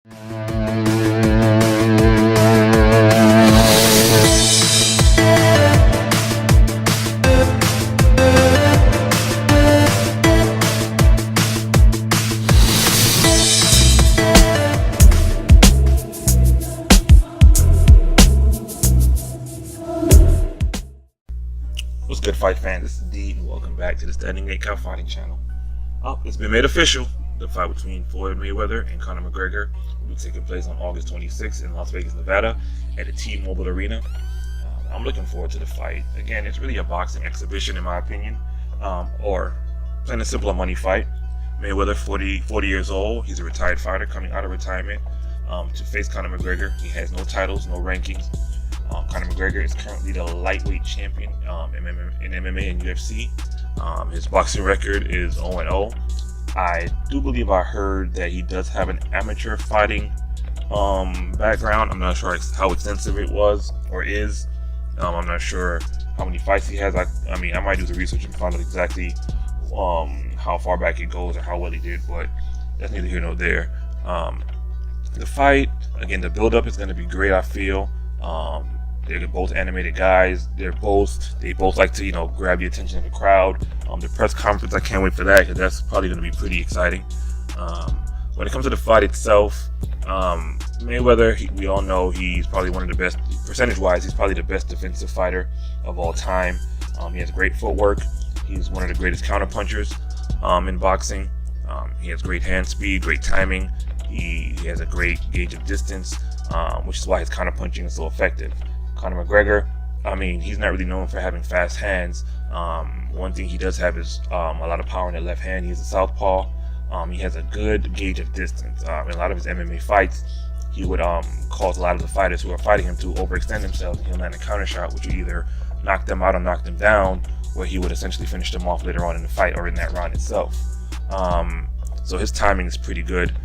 What's good, fight fan? This is D, and welcome back to the Standing 8 Cow Fighting Channel. It's been made official. The fight between Floyd Mayweather and Conor McGregor will be taking place on August 26th in Las Vegas, Nevada at the T-Mobile Arena. I'm looking forward to the fight. Again, it's really a boxing exhibition in my opinion, or plain and simple a money fight. Mayweather, 40 years old. He's a retired fighter coming out of retirement to face Conor McGregor. He has no titles, no rankings. Conor McGregor is currently the lightweight champion in MMA and UFC. His boxing record is 0-0. I do believe I heard that he does have an amateur fighting background. I'm not sure how extensive it was or is. I'm not sure how many fights he has. I mean, I might do the research and find out exactly how far back it goes or how well he did, but that's neither here nor there. The fight, again, the build-up is going to be great, I feel. They're both animated guys. They both like to, grab the attention of the crowd. The press conference, I can't wait for that because that's probably going to be pretty exciting. When it comes to the fight itself, Mayweather, we all know he's probably one of the best, percentage-wise, he's probably the best defensive fighter of all time. He has great footwork. He's one of the greatest counterpunchers in boxing. He has great hand speed, great timing. He has a great gauge of distance, which is why his counterpunching is so effective. Conor McGregor, he's not really known for having fast hands. One thing he does have is a lot of power in the left hand. He's a southpaw. He has a good gauge of distance. In a lot of his MMA fights, he would cause a lot of the fighters who are fighting him to overextend themselves. He'll land a counter shot, which would either knock them out or knock them down, where he would essentially finish them off later on in the fight or in that round itself. So his timing is pretty good.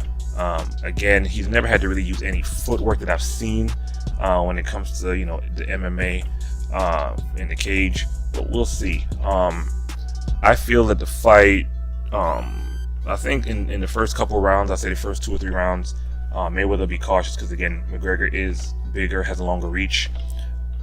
Again, he's never had to really use any footwork that I've seen when it comes to the MMA in the cage, but we'll see. I feel that the fight, I think in the first couple rounds, I say the first 2 or 3 rounds, Mayweather be cautious because again, McGregor is bigger, has a longer reach,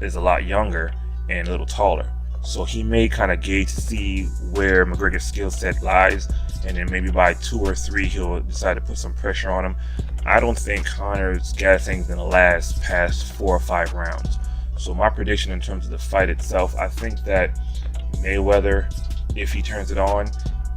is a lot younger, and a little taller. So he may kind of gauge to see where McGregor's skill set lies, and then maybe by 2 or 3 he'll decide to put some pressure on him. I don't think Conor's gassing is going to last past 4 or 5 rounds. So my prediction in terms of the fight itself, I think that Mayweather, if he turns it on,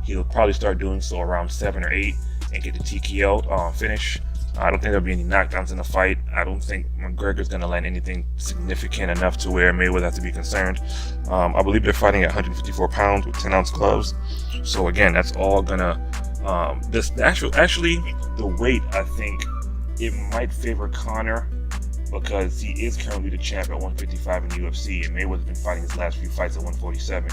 he'll probably start doing so around 7 or 8 and get the TKO finish. I don't think there'll be any knockdowns in the fight. I don't think McGregor's going to land anything significant enough to where Mayweather has to be concerned. I believe they're fighting at 154 pounds with 10-ounce gloves. So again, that's all gonna actually the weight, I think it might favor Conor because he is currently the champ at 155 in the UFC, and Mayweather's been fighting his last few fights at 147.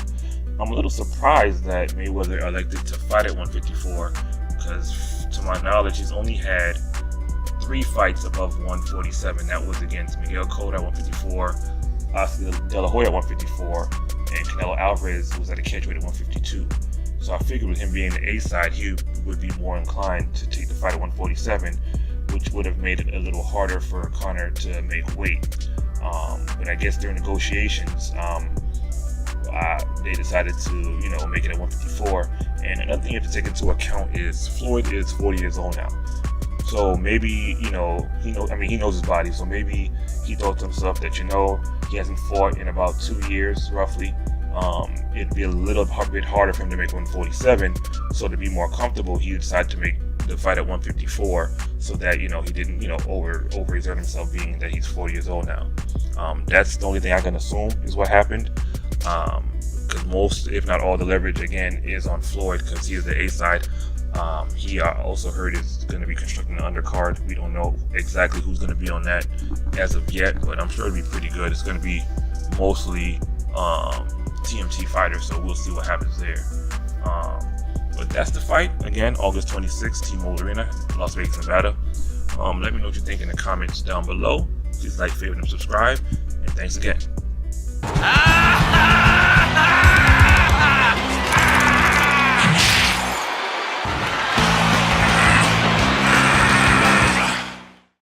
I'm a little surprised that Mayweather elected to fight at 154 because, to my knowledge, he's only had 3 fights above 147. That was against Miguel Cotto at 154, Oscar De La Hoya at 154, and Canelo Alvarez was at a catchweight at 152. So I figured with him being the A side, he would be more inclined to take the fight at 147, which would have made it a little harder for Conor to make weight. But I guess during negotiations, they decided to, make it at 154. And another thing you have to take into account is Floyd is 40 years old now. So maybe, he knows his body. So maybe he thought to himself that, he hasn't fought in about 2 years, roughly. It'd be a little bit harder for him to make 147. So to be more comfortable, he decided to make the fight at 154 so that, he didn't, overexert himself, being that he's 40 years old now. That's the only thing I can assume is what happened. Because most, if not all, the leverage, again, is on Floyd because he is the A side. He also heard is going to be constructing an undercard. We don't know exactly who's going to be on that as of yet, but I'm sure it'll be pretty good. It's going to be mostly TMT fighters, so we'll see what happens there. But that's the fight. Again, August 26th, T-Mobile Arena, Las Vegas, Nevada. Let me know what you think in the comments down below. Please like, favorite, and subscribe. And thanks again.